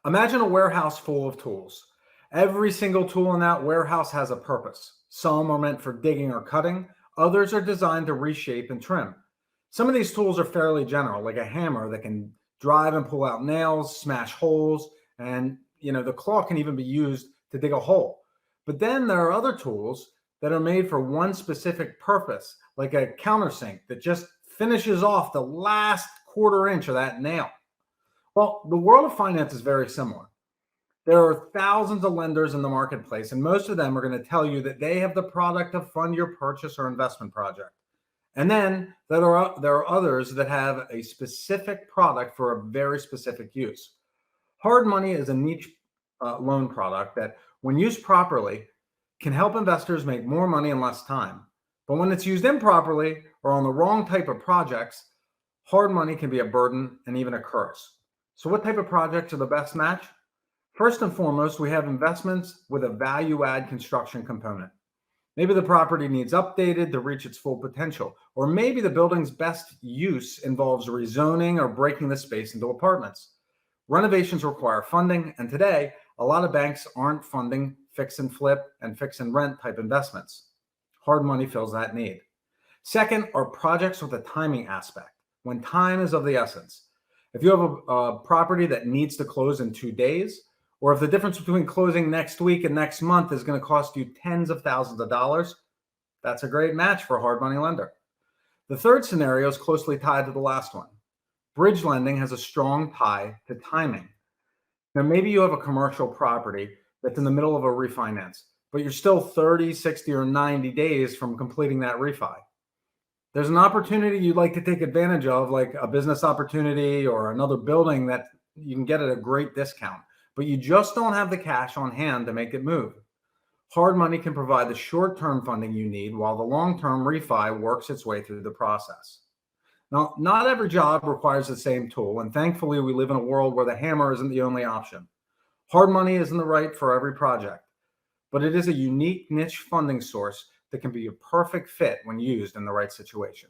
Imagine a warehouse full of tools. Every single tool in that warehouse has a purpose. Some are meant for digging or cutting, others are designed to reshape and trim. Some of these tools are fairly general, like a hammer that can drive and pull out nails, smash holes, and the claw can even be used to dig a hole. But then there are other tools that are made for one specific purpose, like a countersink that just finishes off the last quarter inch of that nail. Well, the world of finance is very similar. There are thousands of lenders in the marketplace, and most of them are going to tell you that they have the product to fund your purchase or investment project. And then there are others that have a specific product for a very specific use. Hard money is a niche loan product that, when used properly, can help investors make more money in less time. But when it's used improperly or on the wrong type of projects, hard money can be a burden and even a curse. So what type of projects are the best match? First and foremost, we have investments with a value add construction component. Maybe the property needs updated to reach its full potential, or maybe the building's best use involves rezoning or breaking the space into apartments. Renovations require funding, and today, a lot of banks aren't funding fix and flip and fix and rent type investments. Hard money fills that need. Second are projects with a timing aspect, when time is of the essence. If you have a property that needs to close in 2 days, or if the difference between closing next week and next month is going to cost you tens of thousands of dollars, that's a great match for a hard money lender. The third scenario is closely tied to the last one. Bridge lending has a strong tie to timing. Now, maybe you have a commercial property that's in the middle of a refinance, but you're still 30, 60, or 90 days from completing that refi. There's an opportunity you'd like to take advantage of, like a business opportunity or another building that you can get at a great discount, but you just don't have the cash on hand to make it move. Hard money can provide the short-term funding you need while the long-term refi works its way through the process. Now, not every job requires the same tool, and thankfully we live in a world where the hammer isn't the only option. Hard money isn't the right for every project, but it is a unique niche funding source that can be a perfect fit when used in the right situation.